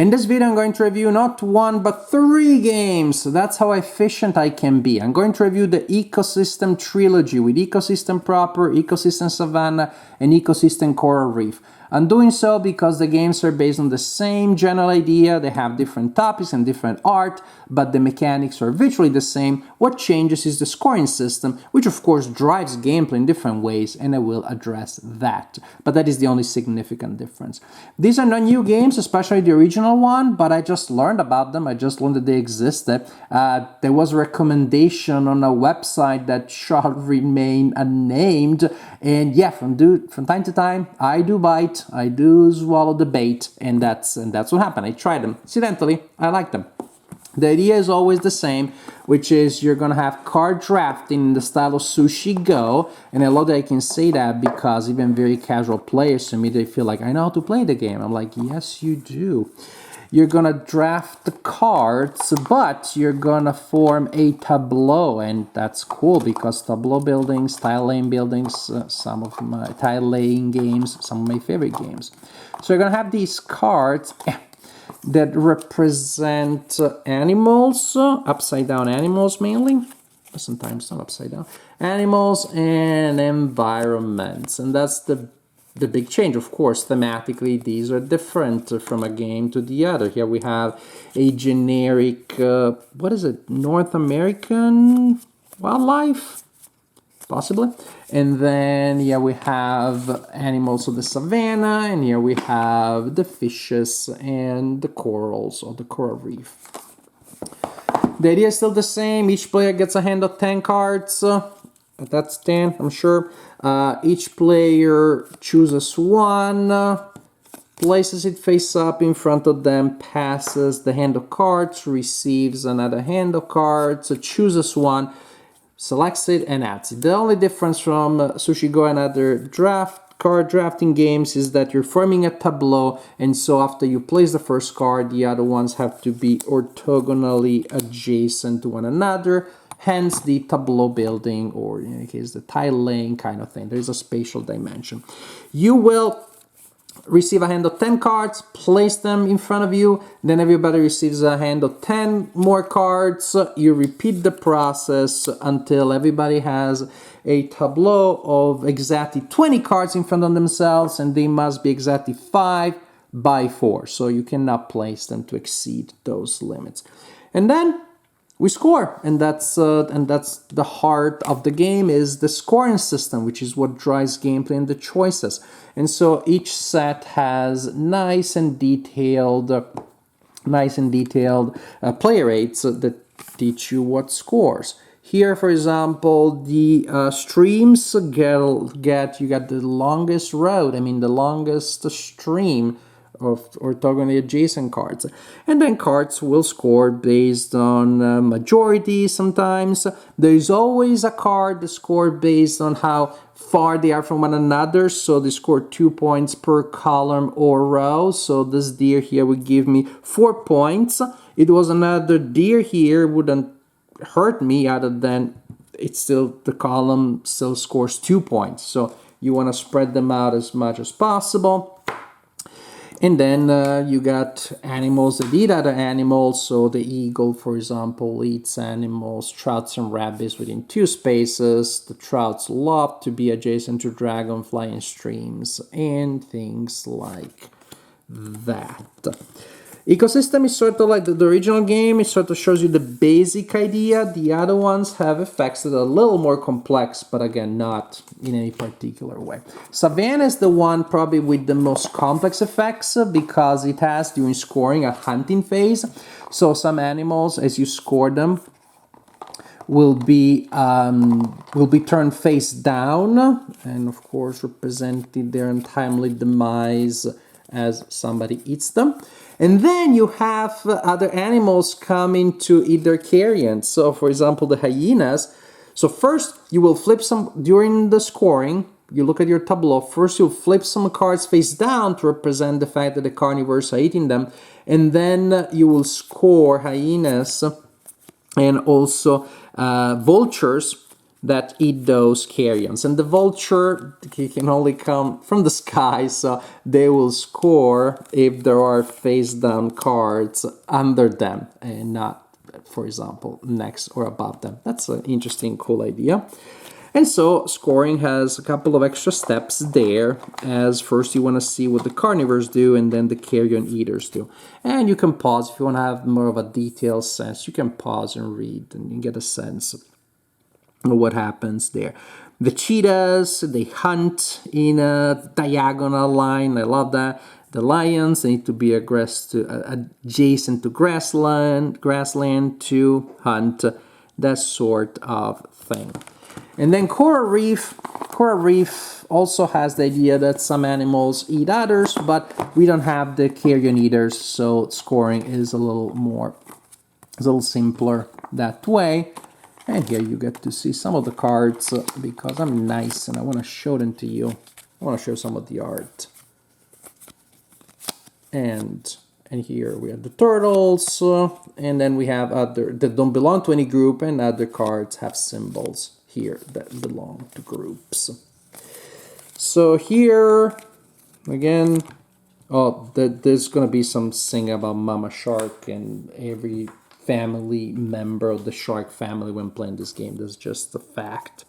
In this video, I'm going to review not one, but 3 games. That's how efficient I can be. I'm going to review the Ecosystem Trilogy with Ecosystem Proper, Ecosystem Savanna, and Ecosystem Coral Reef. I'm doing so because the games are based on the same general idea. They have different topics and different art, but the mechanics are virtually the same. What changes is the scoring system, which of course drives gameplay in different ways, and I will address that. But that is the only significant difference. These are not new games, especially the original one, but I just learned about them. I just learned that they existed. There was a recommendation on a website that shall remain unnamed, and yeah, from time to time, I do bite. I do swallow the bait, and that's what happened. I tried them. Incidentally, I like them. The idea is always the same, which is you're gonna have card drafting in the style of Sushi Go, and I love that I can say that because even very casual players to me, they feel like I know how to play the game. I'm like, yes, you do. You're gonna draft the cards, but you're gonna form a tableau, and that's cool because tableau buildings, tile laying buildings, some of my tile laying games, some of my favorite games. So you're gonna have these cards that represent animals, upside down animals mainly, sometimes not upside down, animals and environments, and that's the big change. Of course, thematically, these are different from a game to the other. Here we have a generic, what is it, North American wildlife? Possibly. And then, yeah, we have animals of the Savanna, and here we have the fishes and the corals of the coral reef. The idea is still the same. Each player gets a hand of 10 cards. That's 10, I'm sure. Each player chooses one, places it face up in front of them, passes the hand of cards, receives another hand of cards, chooses one, selects it, and adds it. The only difference from Sushi Go and other card drafting games is that you're forming a tableau, and so after you place the first card, the other ones have to be orthogonally adjacent to one another. Hence the tableau building, or in any case, the tile laying kind of thing. There's a spatial dimension. You will receive a hand of 10 cards, place them in front of you, then everybody receives a hand of 10 more cards. You repeat the process until everybody has a tableau of exactly 20 cards in front of themselves, and they must be exactly 5 by 4. So you cannot place them to exceed those limits. And then we score, and that's the heart of the game, is the scoring system, which is what drives gameplay and the choices. And so each set has nice and detailed player rates that teach you what scores. Here, for example, the streams you got the longest road. I mean, the longest stream of orthogonally adjacent cards, and then cards will score based on majority. Sometimes there's always a card that scored based on how far they are from one another, so they score 2 points per column or row. So this deer here would give me 4 points. It was another deer here, wouldn't hurt me other than it's still, the column still scores 2 points. So you want to spread them out as much as possible. And then you got animals that eat other animals. So the eagle, for example, eats animals, trouts and rabbits within 2 spaces. The trouts love to be adjacent to dragonfly and streams and things like that. Ecosystem is sort of like the original game. It sort of shows you the basic idea. The other ones have effects that are a little more complex, but again, not in any particular way. Savanna is the one probably with the most complex effects because it has, during scoring, a hunting phase. So some animals, as you score them, will be turned face down, and of course representing their untimely demise as somebody eats them. And then you have other animals coming to eat their carrion. So for example, the hyenas. So first you will flip some, during the scoring, you look at your tableau, first you'll flip some cards face down to represent the fact that the carnivores are eating them. And then you will score hyenas and also vultures that eat those carrions. And the vulture can only come from the sky, so they will score if there are face-down cards under them and not, for example, next or above them. That's an interesting, cool idea. And so scoring has a couple of extra steps there, as first you want to see what the carnivores do and then the carrion eaters do. And you can pause if you want to have more of a detailed sense. You can pause and read and you get a sense of what happens there. The cheetahs, they hunt in a diagonal line. I love that. The lions, they need to be adjacent to grassland to hunt, that sort of thing. And then Coral Reef also has the idea that some animals eat others, but we don't have the carrion eaters, so scoring is a little simpler that way. And here you get to see some of the cards because I'm nice and I want to show them to you. I want to show some of the art. And here we have the turtles, and then we have other that don't belong to any group, and other cards have symbols here that belong to groups. So here, again, there's going to be some singing about Mama Shark and every family member of the shark family when playing this game. That's just a fact.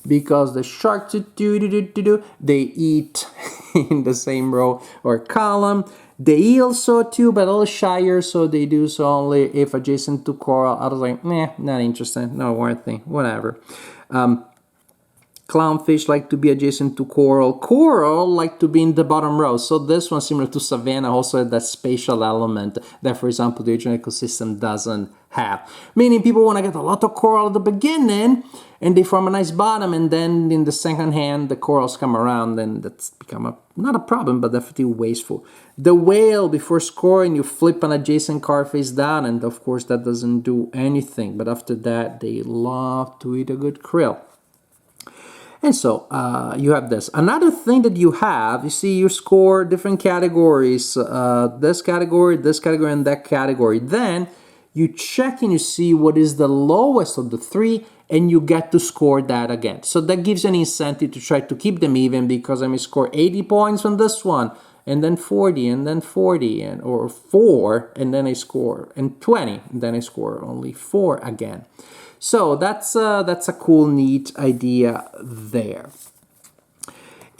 Because the sharks, they eat in the same row or column. The eels so too, but a little shyer, so they do so only if adjacent to coral. I was like, not interested, not worth it, whatever. Clownfish like to be adjacent to coral. Coral like to be in the bottom row. So this one, similar to Savanna, also had that spatial element that, for example, the original ecosystem doesn't have. Meaning people want to get a lot of coral at the beginning, and they form a nice bottom, and then in the second hand, the corals come around, and that's become not a problem, but definitely wasteful. The whale, before scoring, you flip an adjacent card face down, and of course that doesn't do anything. But after that, they love to eat a good krill. And so you have this. Another thing that you have, you see you score different categories, this category, and that category. Then you check and you see what is the lowest of the three, and you get to score that again. So that gives you an incentive to try to keep them even, because I may score 80 points on this one, and then 40, and then 40, or 4, and then I score, and 20, and then I score only 4 again. So that's a cool, neat idea there.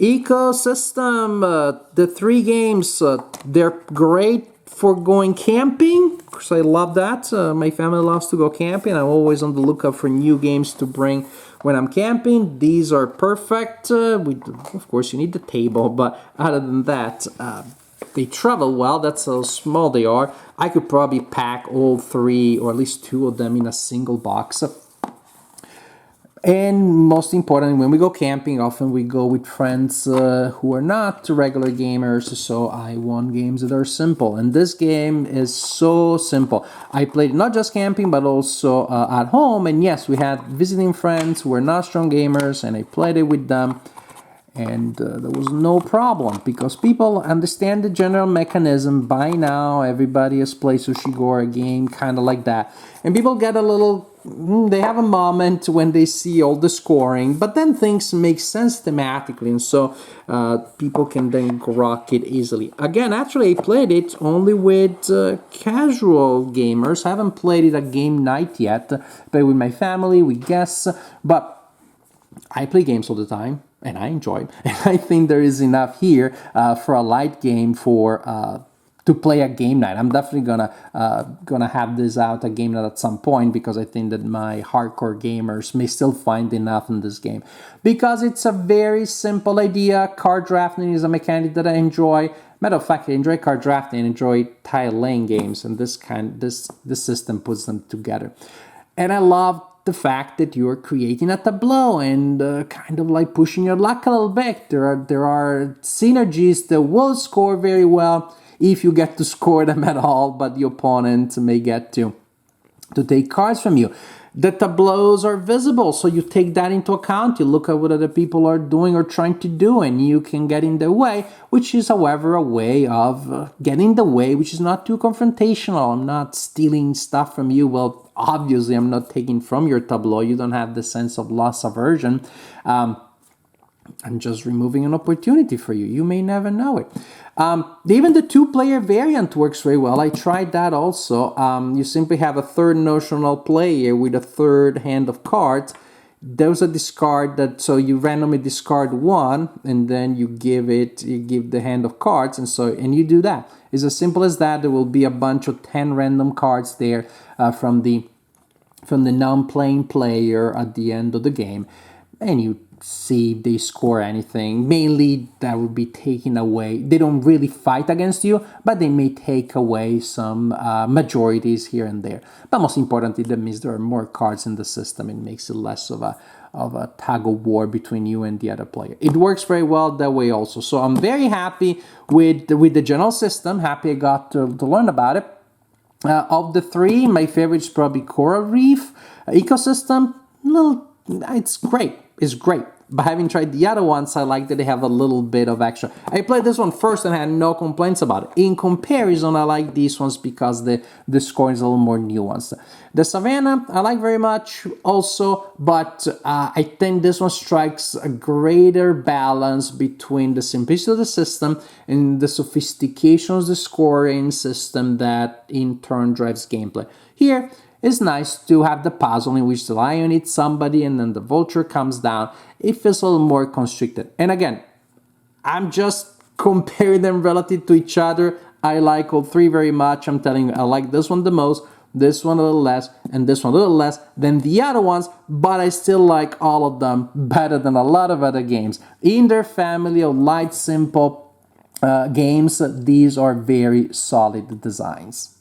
Ecosystem, the 3 games, they're great for going camping, because I love that. My family loves to go camping. I'm always on the lookout for new games to bring when I'm camping. These are perfect. Of course, you need the table, but other than that, they travel well. That's how small they are. I could probably pack all 3 or at least 2 of them in a single box. And most important, when we go camping, often we go with friends who are not regular gamers, so I want games that are simple. And this game is so simple. I played not just camping, but also at home. And yes, we had visiting friends who were not strong gamers, and I played it with them. And there was no problem, because people understand the general mechanism. By now, everybody has played Sushigoro, a game kind of like that. And people get a little, they have a moment when they see all the scoring, but then things make sense thematically, and so people can then grok it easily. Again, actually, I played it only with casual gamers. I haven't played it at game night yet, but with my family, with guests. But I play games all the time, and I enjoy it. And I think there is enough here for a light game to play a game night. I'm definitely gonna have this out a game night at some point, because I think that my hardcore gamers may still find enough in this game, because it's a very simple idea. Card drafting is a mechanic that I enjoy. Matter of fact, I enjoy card drafting and enjoy tile laying games, and this system puts them together. And I love the fact that you're creating a tableau and kind of like pushing your luck a little bit. There are synergies that will score very well if you get to score them at all, but the opponent may get to take cards from you. The tableaus are visible, so you take that into account. You look at what other people are doing or trying to do, and you can get in their way, which is, however, a way of getting in the way, which is not too confrontational. I'm not stealing stuff from you. Well, obviously, I'm not taking from your tableau. You don't have the sense of loss aversion. I'm just removing an opportunity for you. You may never know it. Even the two-player variant works very well. I tried that also. You simply have a third notional player with a third hand of cards. There's a discard that, so you randomly discard one, and then you give the hand of cards, and you do that. It's as simple as that. There will be a bunch of 10 random cards there from the non-playing player at the end of the game, and you see if they score anything. Mainly that would be taking away. They don't really fight against you, but they may take away some majorities here and there. But most importantly, that means there are more cards in the system. It makes it less of a tug of war between you and the other player. It works very well that way also. So I'm very happy with the general system. Happy I got to learn about it. Of the three, my favorite is probably Coral Reef ecosystem. It's great. It's great. But having tried the other ones, I like that they have a little bit of extra. I played this one first and had no complaints about it. In comparison, I like these ones because the scoring is a little more nuanced. The Savanna, I like very much also, but I think this one strikes a greater balance between the simplicity of the system and the sophistication of the scoring system that in turn drives gameplay. Here, it's nice to have the puzzle in which the lion eats somebody and then the vulture comes down. It feels a little more constricted. And again, I'm just comparing them relative to each other. I like all three very much. I'm telling you, I like this one the most, this one a little less, and this one a little less than the other ones, but I still like all of them better than a lot of other games. In their family of light, simple games, these are very solid designs.